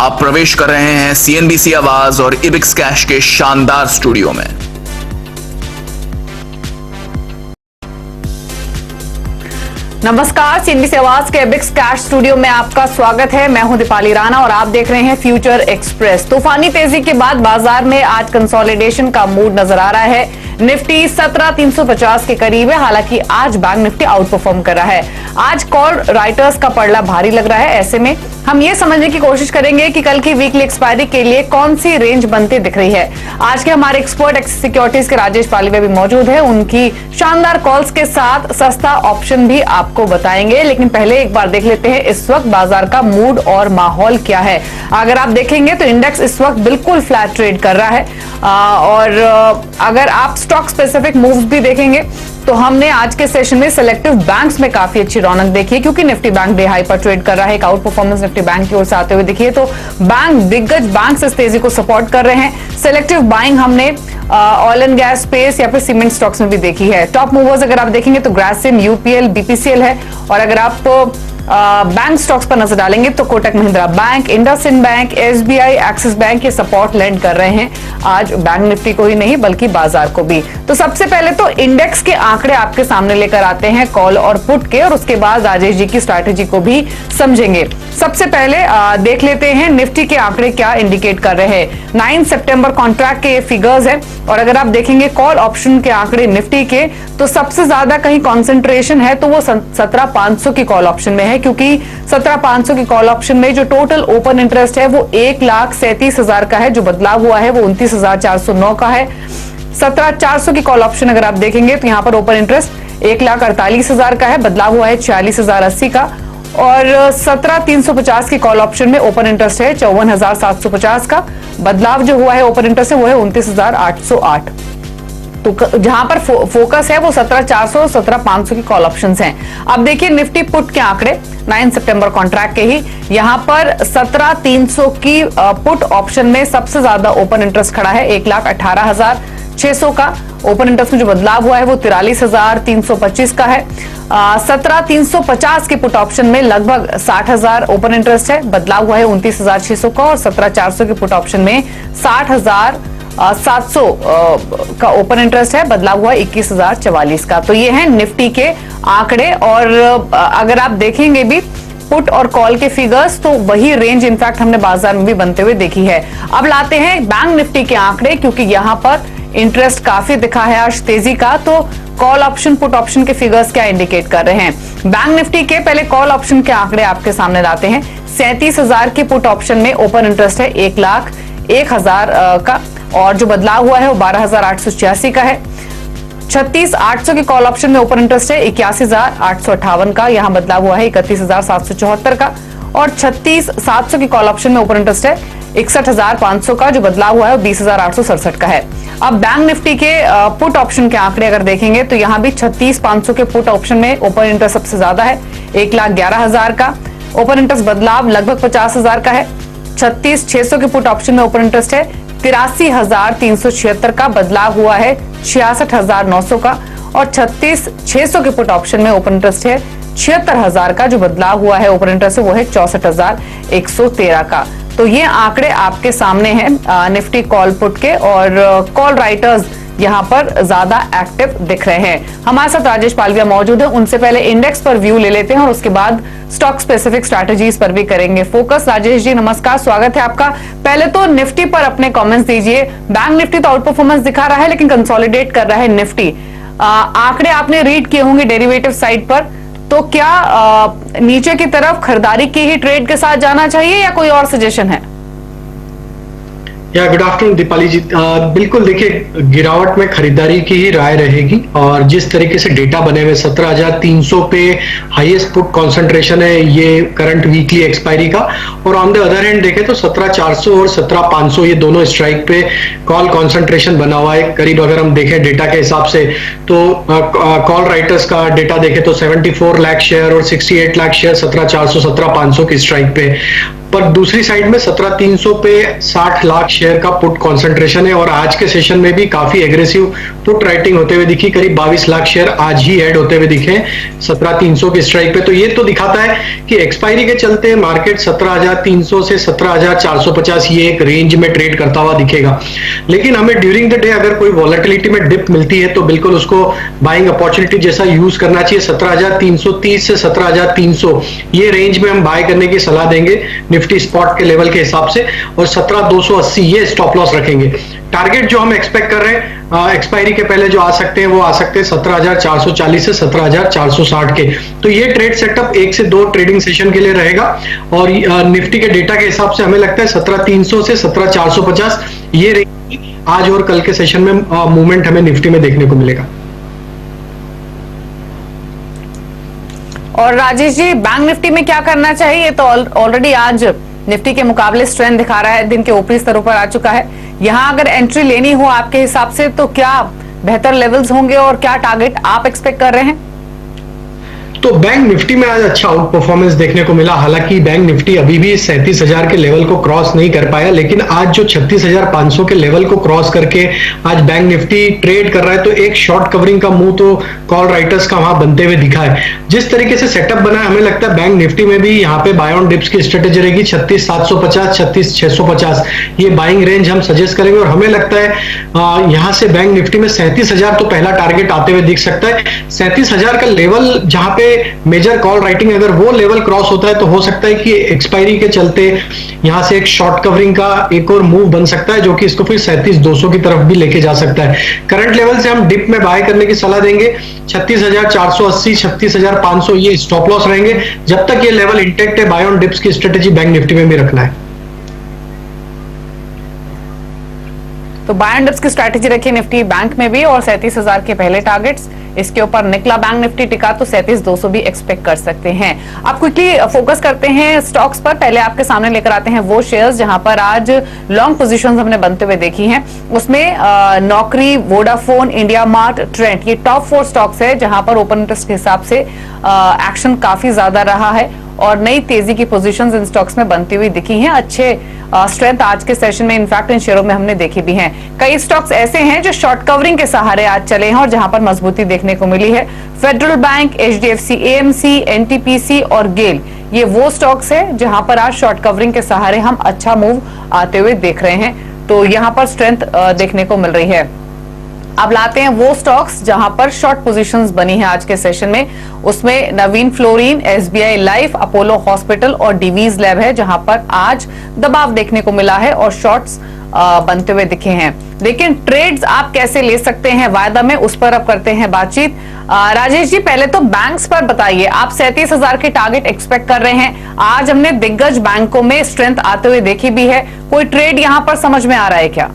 आप प्रवेश कर रहे हैं सीएनबीसी आवाज और इबिक्स कैश के शानदार स्टूडियो में। नमस्कार, सीएनबीसी आवाज के इबिक्स कैश स्टूडियो में आपका स्वागत है। मैं हूं दीपाली राणा और आप देख रहे हैं फ्यूचर एक्सप्रेस। तूफानी तेजी के बाद बाजार में आज कंसोलिडेशन का मूड नजर आ रहा है। निफ्टी 17,350 के करीब है। हालांकि आज बैंक निफ्टी आउट परफॉर्म कर रहा है। आज कॉल राइटर्स का पड़ला भारी लग रहा है। ऐसे में हम ये समझने की कोशिश करेंगे कि कल की वीकली एक्सपायरी के लिए कौन सी रेंज बनती दिख रही है। आज के हमारे एक्सपर्ट एक्सिस सिक्योरिटीज के राजेश पालीवाल भी मौजूद है। उनकी शानदार कॉल्स के साथ सस्ता ऑप्शन भी आपको बताएंगे। लेकिन पहले एक बार देख लेते हैं इस वक्त बाजार का मूड और माहौल क्या है। अगर आप देखेंगे तो इंडेक्स इस वक्त बिल्कुल फ्लैट ट्रेड कर रहा है और अगर आप स्टॉक स्पेसिफिक मूव्स भी देखेंगे तो हमने आज के सेशन में सिलेक्टिव बैंक्स में काफी अच्छी रौनक देखी है, क्योंकि निफ्टी बैंक डे हाई पर ट्रेड कर रहा है। एक आउट परफॉर्मेंस निफ्टी बैंक की ओर से आते हुए देखिए तो बैंक दिग्गज बैंक इस तेजी को सपोर्ट कर रहे हैं। सिलेक्टिव बाइंग हमने ऑयल एंड गैस स्पेस या फिर सीमेंट स्टॉक्स में भी देखी है। टॉप मूवर्स अगर आप देखेंगे तो ग्रासिम, यूपीएल, बीपीसीएल है। और अगर आप बैंक स्टॉक्स पर नजर डालेंगे तो Kotak Mahindra bank, IndusInd bank, SBI, axis bank ये सपोर्ट लैंड कर रहे हैं आज बैंक निफ्टी को ही नहीं बल्कि बाजार को भी। तो सबसे पहले तो इंडेक्स के आंकड़े आपके सामने लेकर आते हैं कॉल और पुट के, और उसके बाद राजेश जी की स्ट्रैटेजी को भी समझेंगे। सबसे पहले देख लेते हैं निफ्टी के आंकड़े क्या इंडिकेट कर रहे हैं। 9 सितंबर कॉन्ट्रैक्ट के ये फिगर्स है और अगर आप देखेंगे कॉल ऑप्शन के आंकड़े निफ्टी के तो सबसे ज्यादा कहीं कॉन्सेंट्रेशन है तो वो 17,500 की कॉल ऑप्शन में है, क्योंकि 17,500 की कॉल ऑप्शन में जो टोटल ओपन इंटरेस्ट है वो 1,37,000 का है। जो बदलाव हुआ है वो 29,409 का है। 17,400 की कॉल ऑप्शन अगर आप देखेंगे तो यहाँ पर ओपन इंटरेस्ट 1,48,000 का है, बदलाव हुआ है 46,080 का। और 17,350 की कॉल ऑप्शन में ओपन इंटरेस्ट है 54,750 का, बदलाव जो हुआ है ओपन इंटरेस्ट से वो है 29,808। तो जहां पर फोकस है वो 17,400 और 17,500 की कॉल ऑप्शंस हैं। अब देखिए निफ्टी पुट के आंकड़े 9 सितंबर कॉन्ट्रैक्ट के ही, यहां पर 17,300 की पुट ऑप्शन में सबसे ज्यादा ओपन इंटरेस्ट खड़ा है 1,18,600 का। ओपन इंटरेस्ट में जो बदलाव हुआ है वो 43,325 का है। 17,350 की पुट ऑप्शन में लगभग 60,000 ओपन इंटरेस्ट है, बदलाव हुआ है 29,600 का। और 17,400 की पुट ऑप्शन में 60,700 का ओपन इंटरेस्ट है, बदलाव हुआ 21,044 का। तो ये है निफ्टी के आंकड़े। और अगर आप देखेंगे भी पुट और कॉल के फिगर्स तो वही रेंज इनफैक्ट हमने बाजार में भी बनते हुए देखी है। अब लाते हैं बैंक निफ्टी के आंकड़े, क्योंकि यहां पर इंटरेस्ट काफी दिखा है आज तेजी का। तो कॉल ऑप्शन पुट ऑप्शन के फिगर्स क्या इंडिकेट कर रहे हैं। बैंक निफ्टी के पहले कॉल ऑप्शन के आंकड़े आपके सामने लाते हैं। 37,000 की पुट ऑप्शन में ओपन इंटरेस्ट है 1,01,000 का और जो बदलाव हुआ है वो 12,886 का है। 36,800 की कॉल ऑप्शन में ओपन इंटरेस्ट है 81,858 का, यहाँ बदलाव हुआ है 31,774 का। और 36,700 की कॉल ऑप्शन में ओपन इंटरेस्ट है 61,500 का, जो बदलाव हुआ है 20,867 का है। अब बैंक निफ्टी के पुट ऑप्शन के आंकड़े अगर देखेंगे तो यहाँ भी 36,500 के पुट ऑप्शन में ओपन इंटरेस्ट सबसे ज्यादा है 1,11,000 का। ओपन इंटरेस्ट बदलाव लगभग 50,000 का है। 36,600 के पुट ऑप्शन में ओपन इंटरेस्ट है 83,376 का, बदलाव हुआ है 66,900 का। और 36,600 के पुट ऑप्शन में ओपन इंटरेस्ट है 76,000 का, जो बदलाव हुआ है ओपन इंटरेस्ट से वो है 64,113 का। तो ये आंकड़े आपके सामने हैं निफ्टी कॉल पुट के, और कॉल राइटर्स यहाँ पर ज्यादा एक्टिव दिख रहे हैं। हमारे साथ राजेश पालीवाल मौजूद है, उनसे पहले इंडेक्स पर व्यू ले लेते हैं और उसके बाद स्टॉक स्पेसिफिक स्ट्रैटेजीज पर भी करेंगे फोकस। राजेश जी नमस्कार, स्वागत है आपका। पहले तो निफ्टी पर अपने कमेंट्स दीजिए। बैंक निफ्टी तो आउट परफॉर्मेंस दिखा रहा है लेकिन कंसोलिडेट कर रहा है निफ्टी। आंकड़े आपने रीड किए होंगे डेरिवेटिव साइड पर, तो क्या नीचे की तरफ खरीदारी की ही ट्रेड के साथ जाना चाहिए या कोई और सजेशन है? गुड आफ्टरनून दीपाली जी। बिल्कुल देखिए, गिरावट में खरीदारी की ही राय रहेगी और जिस तरीके से डेटा बने हुए 17,300 पे हाईएस्ट पुट कंसंट्रेशन है ये करंट वीकली एक्सपायरी का, और ऑन द अदर हैंड देखें तो 17,400 और 17,500 ये दोनों स्ट्राइक पे कॉल कंसंट्रेशन बना हुआ है करीब। अगर हम देखें डेटा के हिसाब से तो कॉल राइटर्स का डेटा देखें तो 74 लाख शेयर और 68 लाख शेयर 17,400 17,500 की स्ट्राइक पे। पर दूसरी साइड में 17,300 पे 60 लाख शेयर का पुट कॉन्सेंट्रेशन है और आज के सेशन में भी काफी एग्रेसिव पुट राइटिंग होते हुए दिखी। करीब 22 लाख शेयर आज ही ऐड होते हुए दिखे 17,300 के स्ट्राइक पे। तो ये तो दिखाता है कि एक्सपायरी के चलते मार्केट 17,300 से 17,450 ये एक रेंज में ट्रेड करता हुआ दिखेगा। लेकिन हमें ड्यूरिंग द डे अगर कोई वॉलेटिलिटी में डिप मिलती है तो बिल्कुल उसको बाइंग अपॉर्चुनिटी जैसा यूज करना चाहिए। 17,330 से 17,300 ये रेंज में हम बाय करने की सलाह देंगे निफ्टी स्पॉट के लेवल के हिसाब से, और 17,280 ये स्टॉप लॉस रखेंगे। टारगेट जो हम एक्सपेक्ट कर रहे हैं एक्सपायरी के पहले जो आ सकते हैं वो आ सकते हैं 17,440 से 17,460 के। तो ये ट्रेड सेटअप 1 से 2 ट्रेडिंग सेशन के लिए रहेगा और निफ्टी के डेटा के हिसाब से हमें लगता है 17,300 से 17,450 ये रेंज आज और कल के सेशन में मूवमेंट हमें निफ्टी में देखने को मिलेगा। और राजेश जी, बैंक निफ्टी में क्या करना चाहिए? तो ऑलरेडी आज निफ्टी के मुकाबले स्ट्रेंथ दिखा रहा है, दिन के ऊपरी स्तरों पर आ चुका है। यहां अगर एंट्री लेनी हो आपके हिसाब से तो क्या बेहतर लेवल्स होंगे और क्या टारगेट आप एक्सपेक्ट कर रहे हैं? तो बैंक निफ्टी में आज अच्छा आउट परफॉर्मेंस देखने को मिला। हालांकि बैंक निफ्टी अभी भी 37,000 के लेवल को क्रॉस नहीं कर पाया, लेकिन आज जो 36,500 के लेवल को क्रॉस करके आज बैंक निफ्टी ट्रेड कर रहा है, तो एक शॉर्ट कवरिंग का मुंह तो कॉल राइटर्स का वहां बनते हुए दिखा है। जिस तरीके से सेटअप बना है, हमें लगता है बैंक निफ्टी में भी यहाँ पे बाय ऑन डिप्स की स्ट्रेटेजी रहेगी। 36,750 36,650 ये बाइंग रेंज हम सजेस्ट करेंगे और हमें लगता है यहां से बैंक निफ्टी में 37,000 तो पहला टारगेट आते हुए दिख सकता है। 37,000 का लेवल जहां पे मेजर कॉल राइटिंग अगर वो लेवल क्रॉस होता है तो हो सकता है कि एक्सपायरी के चलते यहां से एक शॉर्ट कवरिंग का एक और मूव बन सकता है, जो कि इसको फिर 37,200 की तरफ भी लेके जा सकता है। करंट लेवल से हम डिप में बाय करने की सलाह देंगे। 36,480 36,500 ये स्टॉप लॉस रहेंगे। जब तक ये लेवल इंटेक्ट है, बाय ऑन डिप्स की स्ट्रेटेजी बैंक निफ्टी में भी रखना है। तो बाय एंड डिप्स की स्ट्रैटेजी रखिए निफ्टी बैंक में भी, और 37,000 के पहले टारगेट्स। इसके ऊपर निकला बैंक निफ्टी टिका तो 37,200 भी एक्सपेक्ट कर सकते हैं। आप क्विकली फोकस करते हैं स्टॉक्स पर। पहले आपके सामने लेकर आते हैं वो शेयर्स जहां पर आज लॉन्ग पोजीशंस हमने बनते हुए देखी हैं। उसमें नौकरी, वोडाफोन, इंडिया मार्ट, ट्रेंट, ये टॉप 4 स्टॉक्स है जहां पर ओपन इंटरेस्ट के हिसाब से एक्शन काफी ज्यादा रहा है और नई तेजी की पोजीशंस इन स्टॉक्स में बनती हुई दिखी हैं। अच्छे स्ट्रेंथ आज के सेशन में इनफैक्ट इन शेयरों में हमने देखी भी हैं। कई स्टॉक्स ऐसे हैं जो शॉर्ट कवरिंग के सहारे आज चले हैं और जहां पर मजबूती देखने को मिली है। Federal bank, HDFC AMC, NTPC और गेल, ये वो स्टॉक्स है जहां पर आज शॉर्ट कवरिंग के सहारे हम अच्छा मूव आते हुए देख रहे हैं। तो यहां पर स्ट्रेंथ देखने को मिल रही है। अब लाते हैं वो स्टॉक्स जहां पर शॉर्ट पोजीशंस बनी है आज के सेशन में। उसमें Navin fluorine, SBI life, Apollo hospital और डिवीज लैब है जहां पर आज दबाव देखने को मिला है और शॉर्ट्स बनते हुए दिखे हैं। लेकिन ट्रेड्स आप कैसे ले सकते हैं वायदा में, उस पर अब करते हैं बातचीत। राजेश जी, पहले तो बैंक्स पर बताइए, आप 37,000 के टारगेट एक्सपेक्ट कर रहे हैं। आज हमने दिग्गज बैंकों में स्ट्रेंथ आते हुए देखी भी है। कोई ट्रेड यहां पर समझ में आ रहा है क्या?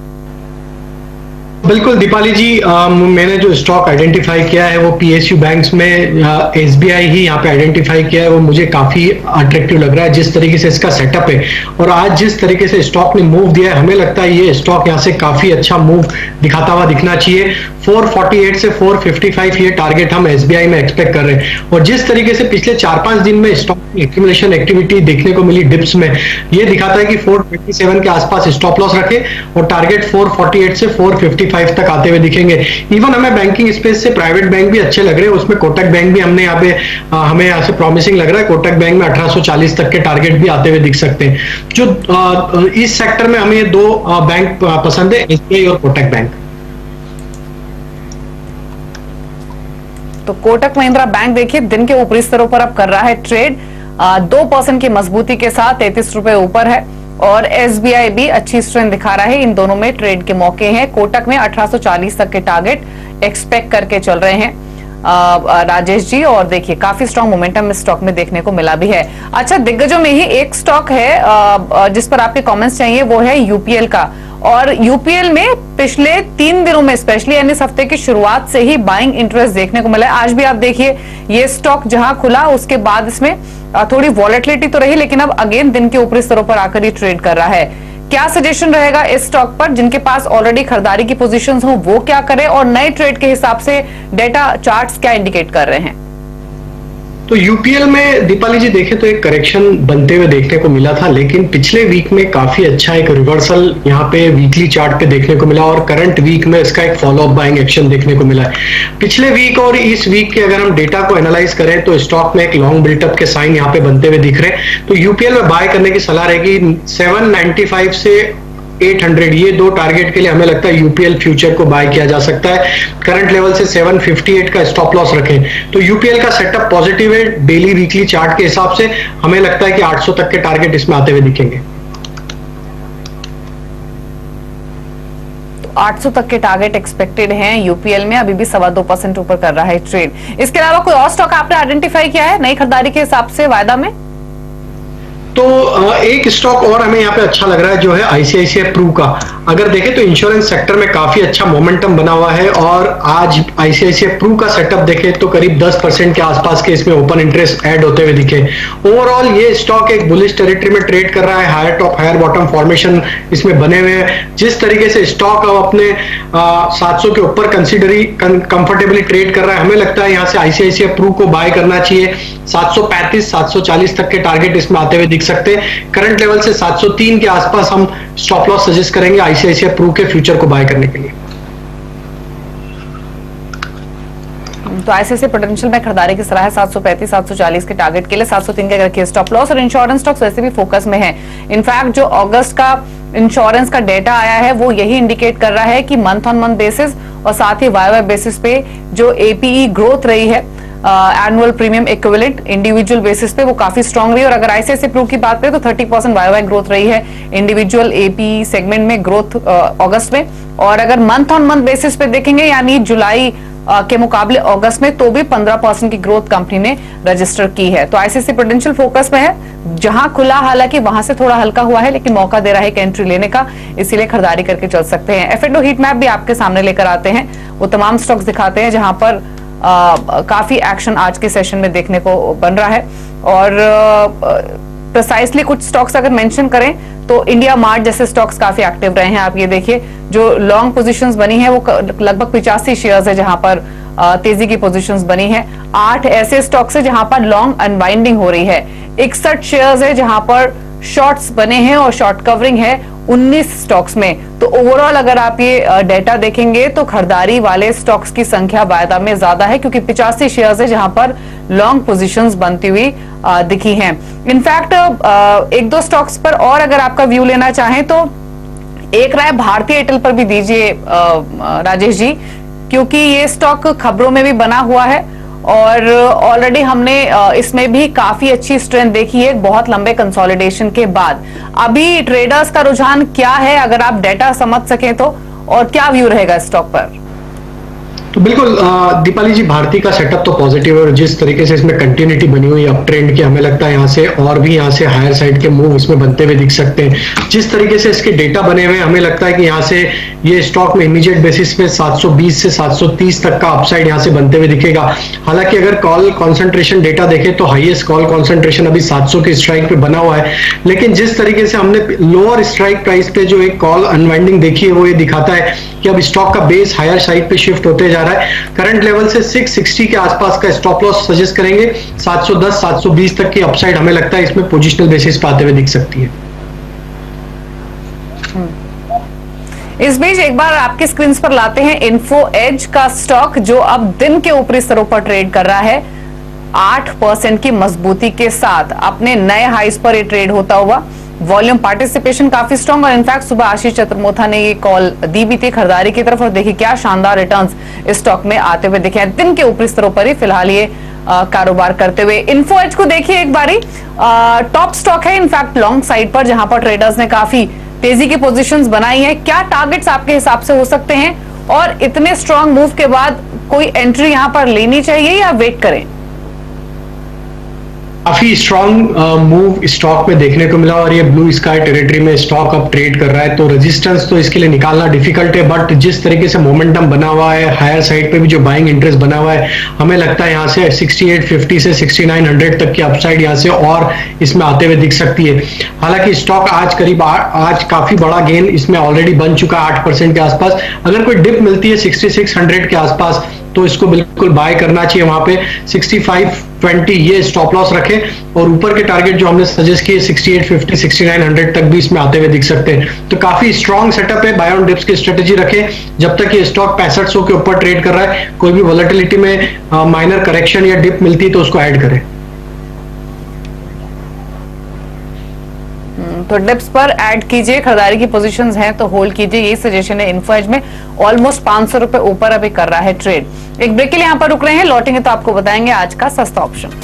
बिल्कुल दीपाली जी, मैंने जो स्टॉक आइडेंटिफाई किया है वो PSU बैंक्स में SBI ही यहाँ पे आइडेंटिफाई किया है। वो मुझे काफी अट्रैक्टिव लग रहा है जिस तरीके से इसका सेटअप है और आज जिस तरीके से स्टॉक ने मूव दिया है, हमें लगता है ये स्टॉक यहाँ से काफी अच्छा मूव दिखाता हुआ दिखना चाहिए। 448 से 455 ये टारगेट हम SBI में एक्सपेक्ट कर रहे हैं और जिस तरीके से पिछले 4-5 दिन में स्टॉक की एक्यूमुलेशन एक्टिविटी देखने को मिली डिप्स में, ये दिखाता है कि 427 के आसपास स्टॉप लॉस रखे और टारगेट 448 से 455 तक आते हुए दिखेंगे। इवन हमें बैंकिंग स्पेस से प्राइवेट बैंक भी अच्छे लग रहे हैं। उसमें कोटक बैंक भी हमने यहाँ पे हमें यहाँ से प्रॉमिसिंग लग रहा है। कोटक बैंक में 1840 तक के टारगेट भी आते हुए दिख सकते हैं। जो इस सेक्टर में हमें 2 बैंक पसंद है, SBI और कोटक बैंक। तो कोटक महिंद्रा बैंक देखिए दिन के ऊपरी स्तरों पर अब कर रहा है ट्रेड 2% की मजबूती के साथ 33 रुपए ऊपर है और SBI भी अच्छी स्ट्रेंथ दिखा रहा है। इन दोनों में ट्रेड के मौके हैं। कोटक में 1840 तक के टारगेट एक्सपेक्ट करके चल रहे हैं राजेश जी, और देखिए काफी स्ट्रॉन्ग मोमेंटम इस स्टॉक में देखने को मिला भी है। अच्छा, दिग्गजों में ही एक स्टॉक है जिस पर आपके कमेंट्स चाहिए, वो है UPL का। और UPL में पिछले 3 दिनों में स्पेशली यानी इस हफ्ते की शुरुआत से ही बाइंग इंटरेस्ट देखने को मिला है। आज भी आप देखिए ये स्टॉक जहां खुला उसके बाद इसमें थोड़ी वॉलेटिलिटी तो रही, लेकिन अब अगेन दिन के ऊपरी स्तरों पर आकर ये ट्रेड कर रहा है। क्या सजेशन रहेगा इस स्टॉक पर? जिनके पास ऑलरेडी खरीदारी की पोजीशंस हो वो क्या करें और नए ट्रेड के हिसाब से डेटा चार्ट्स क्या इंडिकेट कर रहे हैं? तो यूपीएल में दीपाली जी देखें तो एक करेक्शन बनते हुए देखने को मिला था, लेकिन पिछले वीक में काफी अच्छा एक रिवर्सल यहाँ पे वीकली चार्ट पे देखने को मिला और करंट वीक में इसका एक फॉलो अप बाइंग एक्शन देखने को मिला है। पिछले वीक और इस वीक के अगर हम डेटा को एनालाइज करें तो स्टॉक में एक लॉन्ग बिल्टअप के साइन यहाँ पे बनते हुए दिख रहे हैं। तो यूपीएल में बाय करने की सलाह रहेगी 795 से 800, ये दो टारगेट के लिए हमें लगता है यूपीएल फ्यूचर को बाय किया जा सकता है। करंट लेवल से 758 का स्टॉप लॉस रखें तो यूपीएल का सेटअप पॉजिटिव है। डेली वीकली चार्ट के हिसाब से हमें लगता है कि 800 तक के टारगेट इसमें आते हुए दिखेंगे। 800 तक के टारगेट एक्सपेक्टेड हैं यूपीएल में, अभी भी 2.25% ऊपर कर रहा है ट्रेड। इसके अलावा कोई और स्टॉक आपने आइडेंटिफाई किया है नई खरीदारी के हिसाब से वायदा में? तो एक स्टॉक और हमें यहाँ पे अच्छा लग रहा है जो है आईसीआईसीआई प्रू का। अगर देखें तो इंश्योरेंस सेक्टर में काफी अच्छा मोमेंटम बना हुआ है और आज आईसीआईसीआई प्रू का सेटअप देखें तो करीब 10% के आसपास के इसमें ओपन इंटरेस्ट ऐड होते हुए दिखे। ओवरऑल ये स्टॉक एक बुलिश टेरिटरी में ट्रेड कर रहा है, higher top higher bottom formation इसमें बने हुए हैं। जिस तरीके से स्टॉक अब अपने 700 के ऊपर कंफर्टेबली ट्रेड कर रहा है, हमें लगता है यहाँ से आईसीआईसीआई प्रू को बाय करना चाहिए। 735 740 तक के टारगेट इसमें आते हुए दिख सकते हैं। करंट लेवल से 703 के आसपास हम स्टॉप लॉस सजेस्ट करेंगे आईसीआईसीआई प्रू के फ्यूचर को बाय करने के लिए। तो आईसीआईसीआई प्रूडेंशियल में खरीदारी की सलाह है 735 740 के टारगेट के लिए। 703 के रखिए स्टॉप लॉस। और इंश्योरेंस स्टॉक्स वैसे भी फोकस में है। इनफैक्ट जो अगस्त का इंश्योरेंस का डेटा आया है वो यही इंडिकेट कर रहा है कि मंथ ऑन मंथ बेसिस और साथ ही वाई बेसिस पे जो एपीई ग्रोथ रही है, annual premium equivalent individual basis पे, वो काफी स्ट्रांग रही है। और अगर आईसीआईसीआई प्रू की बात करें तो 30% वाई ग्रोथ रही है इंडिविजुअल एपी सेगमेंट में ग्रोथ अगस्त में। और अगर मंथ ऑन मंथ बेसिस पे देखेंगे यानी जुलाई के मुकाबले अगस्त में, तो भी 15% की ग्रोथ कंपनी ने रजिस्टर की है। तो आईसीआईसीआई प्रूडेंशियल फोकस में है, जहां खुला हालांकि वहां से थोड़ा हल्का हुआ है लेकिन मौका दे रहा है एंट्री लेने का, इसीलिए खरीदारी करके चल सकते हैं। F&O हीट मैप भी आपके सामने लेकर आते हैं, वो तमाम स्टॉक्स दिखाते हैं जहां पर काफी एक्शन आज के सेशन में देखने को बन रहा है। और प्रिसाइसली कुछ स्टॉक्स अगर मेंशन करें तो इंडिया मार्ट जैसे स्टॉक्स काफी एक्टिव रहे हैं। आप ये देखिए जो लॉन्ग पोजीशंस बनी है वो लगभग 85 शेयर्स है जहां पर तेजी की पोजीशंस बनी है। 8 ऐसे स्टॉक्स है जहां पर लॉन्ग अनवाइंडिंग हो रही है। 61 शेयर्स है जहां पर शॉर्ट्स बने हैं और शॉर्ट कवरिंग है 19 स्टॉक्स में। तो ओवरऑल अगर आप ये डेटा देखेंगे तो खरीदारी वाले स्टॉक्स की संख्या वायदा में ज्यादा है, क्योंकि 85 शेयर्स है जहां पर लॉन्ग पोजीशंस बनती हुई दिखी हैं। इनफैक्ट एक दो स्टॉक्स पर और अगर आपका व्यू लेना चाहें तो एक राय भारतीय एयरटेल पर भी दीजिए राजेश जी, क्योंकि ये स्टॉक खबरों में भी बना हुआ है और ऑलरेडी हमने इसमें भी काफी अच्छी स्ट्रेंथ देखी है बहुत लंबे कंसोलिडेशन के बाद। अभी ट्रेडर्स का रुझान क्या है अगर आप डेटा समझ सकें तो, और क्या व्यू रहेगा स्टॉक पर? तो बिल्कुल दीपाली जी, भारतीय का सेटअप तो पॉजिटिव है और जिस तरीके से इसमें कंटिन्यूटी बनी हुई है अप ट्रेंड की, हमें लगता है यहाँ से और भी यहाँ से हायर साइड के मूव इसमें बनते हुए दिख सकते हैं। जिस तरीके से इसके डेटा बने हुए हैं हमें लगता है कि यहाँ से ये स्टॉक में इमीडिएट बेसिस पे 720 से 730 तक का अपसाइड यहाँ से बनते हुए दिखेगा। हालांकि अगर कॉल कॉन्सेंट्रेशन डेटा देखें तो हाईएस्ट कॉल कॉन्सेंट्रेशन अभी 700 के स्ट्राइक पे बना हुआ है, लेकिन जिस तरीके से हमने लोअर स्ट्राइक प्राइस पे जो एक कॉल अनवाइंडिंग देखी है वो ये दिखाता है कि अब स्टॉक का बेस हायर साइड पे शिफ्ट होते जा रहा है। करंट लेवल से 660 के आसपास का स्टॉप लॉस सजेस्ट करेंगे। 710 720 तक की अपसाइड हमें लगता है इसमें पोजिशनल बेसिस पे आते हुए दिख सकती है। इस बीच एक बार आपके स्क्रीन पर लाते हैं इन्फो एज का स्टॉक, जो अब दिन के ऊपरी स्तरों पर ट्रेड कर रहा है 8% की मजबूती के साथ। अपने नए हाइस पर ये ट्रेड होता हुआ, वॉल्यूम पार्टिसिपेशन काफी स्ट्रांग और इनफैक्ट सुबह आशीष चतुर्मोथा ने ये कॉल दी भी थी खरीदारी की तरफ और देखिए क्या शानदार रिटर्न्स इस स्टॉक में आते हुए दिखे हैं। दिन के ऊपरी स्तरों पर ही फिलहाल ये कारोबार करते हुए। इन्फो एज को देखिए एक बारी, टॉप स्टॉक है इनफैक्ट लॉन्ग साइड पर, जहां पर ट्रेडर्स ने काफी तेजी की पोजीशंस बनाई है। क्या टारगेट्स आपके हिसाब से हो सकते हैं और इतने स्ट्रांग मूव के बाद कोई एंट्री यहां पर लेनी चाहिए या वेट करें? काफी स्ट्रॉन्ग मूव स्टॉक में देखने को मिला और ये ब्लू स्काई टेरिटरी में स्टॉक अब ट्रेड कर रहा है, तो रेजिस्टेंस तो इसके लिए निकालना डिफिकल्ट है, बट जिस तरीके से मोमेंटम बना हुआ है, हायर साइड पे भी जो बाइंग इंटरेस्ट बना हुआ है, हमें लगता है यहाँ से 6850 से 6900 तक की अपसाइड यहाँ से और इसमें आते हुए दिख सकती है। हालांकि स्टॉक आज करीब आज काफी बड़ा गेन इसमें ऑलरेडी बन चुका है 8% के आसपास। अगर कोई डिप मिलती है 6600 के आसपास तो इसको बिल्कुल बाय करना चाहिए। वहां पे 65.20 ये स्टॉप लॉस रखे और ऊपर के टारगेट जो हमने सजेस्ट किए 68.50 6900 तक भी इसमें आते हुए दिख सकते हैं। तो काफी स्ट्रॉन्ग सेटअप है, बाय ऑन डिप्स की स्ट्रेटेजी रखे। जब तक ये स्टॉक 6500 के ऊपर ट्रेड कर रहा है, कोई भी वॉलेटिलिटी में माइनर करेक्शन या डिप मिलती है तो उसको ऐड करें। तो डिप्स पर ऐड कीजिए, खरीदारी की पोजीशंस हैं तो होल्ड कीजिए, यही सजेशन है। इन्फो एज में ऑलमोस्ट 500 रुपए ऊपर अभी कर रहा है ट्रेड। एक ब्रेक के लिए यहां पर रुक रहे हैं, लौटेंगे तो आपको बताएंगे आज का सस्ता ऑप्शन।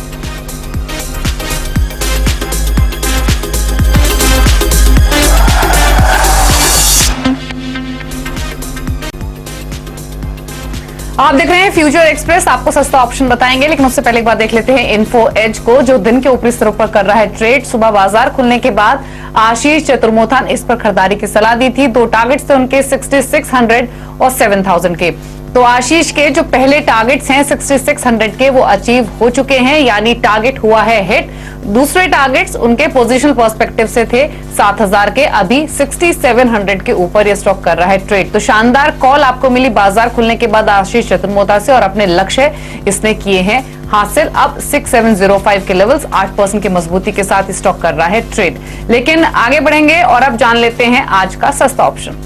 आप देख रहे हैं फ्यूचर एक्सप्रेस, आपको सस्ता ऑप्शन बताएंगे, लेकिन उससे पहले एक बार देख लेते हैं इन्फो एज को, जो दिन के ऊपरी स्तरों पर कर रहा है ट्रेड। सुबह बाजार खुलने के बाद आशीष चतुर्मोथन इस पर खरीदारी की सलाह दी थी। दो टारगेट्स थे उनके 6600 और 7000 के। तो आशीष के जो पहले टारगेट्स हैं 6600 के वो अचीव हो चुके हैं, यानी टारगेट हुआ है हिट। दूसरे टारगेट्स उनके पोजीशनल पर्सपेक्टिव से थे 7000 के, अभी 6700 के ऊपर ये स्टॉक कर रहा है ट्रेड। तो शानदार कॉल आपको मिली बाजार खुलने के बाद आशीष चतुर्मोथा से, और अपने लक्ष्य इसने किए हैं हासिल। अब 6705 के लेवल्स 8% की मजबूती के साथ स्टॉक कर रहा है ट्रेड। लेकिन आगे बढ़ेंगे और अब जान लेते हैं आज का सस्ता ऑप्शन।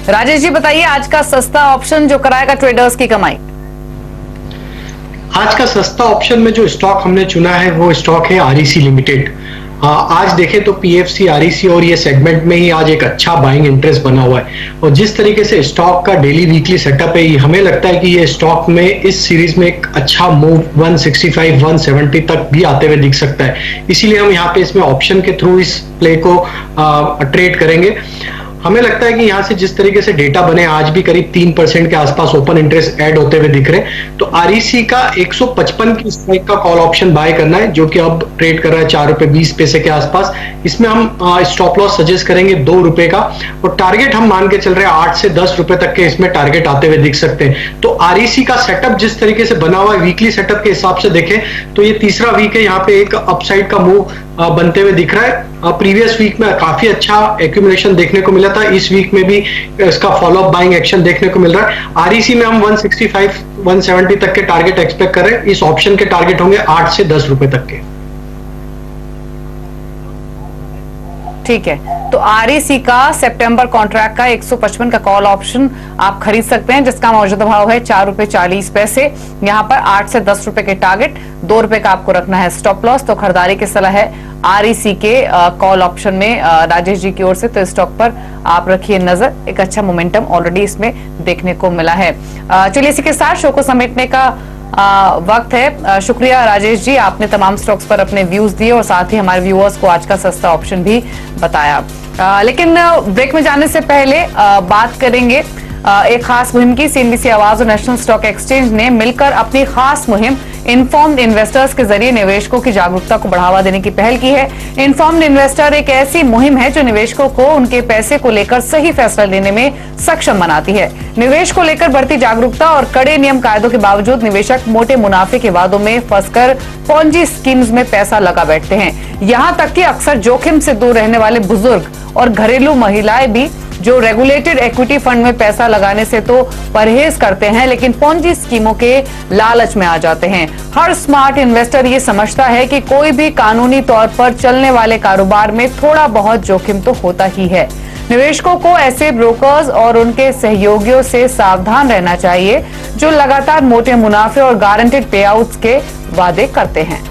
राजेश जी बताइए, आज का सस्ता ऑप्शन जो कराएगा ट्रेडर्स की कमाई। आज का सस्ता ऑप्शन में जो स्टॉक हमने चुना है वो स्टॉक है आरईसी लिमिटेड। आज देखें तो पीएफसी, आरईसी और ये सेगमेंट में ही आज एक अच्छा बाइंग इंटरेस्ट बना हुआ है। और जिस तरीके से स्टॉक का डेली वीकली सेटअप है, हमें लगता है कि ये स्टॉक में इस सीरीज में एक अच्छा मूव 165 170 तक भी आते हुए दिख सकता है। इसीलिए हम यहाँ पे इसमें ऑप्शन के थ्रू इस प्ले को ट्रेड करेंगे। हमें लगता है कि यहाँ से जिस तरीके से डेटा बने, आज भी करीब 3% के आसपास ओपन इंटरेस्ट ऐड होते हुए दिख रहे हैं। तो आरईसी का 155 की स्ट्राइक का कॉल ऑप्शन बाय करना है, जो कि अब ट्रेड कर रहा है 4 रुपए 20 पैसे के आसपास। इसमें हम स्टॉप लॉस सजेस्ट करेंगे 2 रुपए का, और टारगेट हम मान के चल रहे हैं 8 से 10 रुपए तक के इसमें टारगेट आते हुए दिख सकते हैं। तो आरईसी का सेटअप जिस तरीके से बना हुआ है, वीकली सेटअप के हिसाब से देखें तो ये तीसरा वीक है, यहाँ पे एक अपसाइड का मूव बनते हुए दिख रहा है। प्रीवियस वीक में काफी अच्छा एक्यूमुलेशन देखने को मिला था, इस वीक में भी इसका फॉलोअप बाइंग एक्शन देखने को मिल रहा है। आरईसी में हम 165 170 तक के टारगेट एक्सपेक्ट कर रहे हैं। इस ऑप्शन के टारगेट होंगे 8 से 10 रुपए तक के। ठीक है, तो आरईसी का सितंबर कॉन्ट्रैक्ट का 155 का कॉल ऑप्शन आप खरीद सकते हैं, जिसका मौजूदा भाव है 4 रुपए 40 पैसे। यहाँ पर 8 से 10 रुपए के टारगेट, 2 रुपए का आपको रखना है स्टॉप लॉस। तो खरीदारी की सलाह है आरईसी के कॉल ऑप्शन में राजेश जी की ओर से। तो स्टॉक पर आप रखिए नजर, एक अच्छा मोमेंटम ऑलरेडी इसमें देखने को मिला है। चलिए इसी के साथ शो को समेटने का वक्त है। शुक्रिया राजेश जी, आपने तमाम स्टॉक्स पर अपने व्यूज दिए और साथ ही हमारे व्यूअर्स को आज का सस्ता ऑप्शन भी बताया। लेकिन ब्रेक में जाने से पहले बात करेंगे एक खास मुहिम की। सीएनबीसी आवाज और नेशनल स्टॉक एक्सचेंज ने मिलकर अपनी खास मुहिम इन्फॉर्म्ड इन्वेस्टर्स के जरिए निवेशकों की जागरूकता को बढ़ावा देने की पहल की है। इन्फॉर्म्ड इन्वेस्टर एक ऐसी मुहिम है जो निवेशकों को उनके पैसे को लेकर सही फैसला लेने में सक्षम बनाती है। निवेश को लेकर बढ़ती जागरूकता और कड़े नियम कायदों के बावजूद निवेशक मोटे मुनाफे के वादों में फंसकर पॉन्जी स्कीम्स में पैसा लगा बैठते हैं। यहाँ तक कि अक्सर जोखिम से दूर रहने वाले बुजुर्ग और घरेलू महिलाएं भी जो रेगुलेटेड इक्विटी फंड में पैसा लगाने से तो परहेज करते हैं, लेकिन पॉन्जी स्कीमों के लालच में आ जाते हैं। हर स्मार्ट इन्वेस्टर ये समझता है कि कोई भी कानूनी तौर पर चलने वाले कारोबार में थोड़ा बहुत जोखिम तो होता ही है। निवेशकों को ऐसे ब्रोकर्स और उनके सहयोगियों से सावधान रहना चाहिए जो लगातार मोटे मुनाफे और गारंटेड पे आउट्स के वादे करते हैं।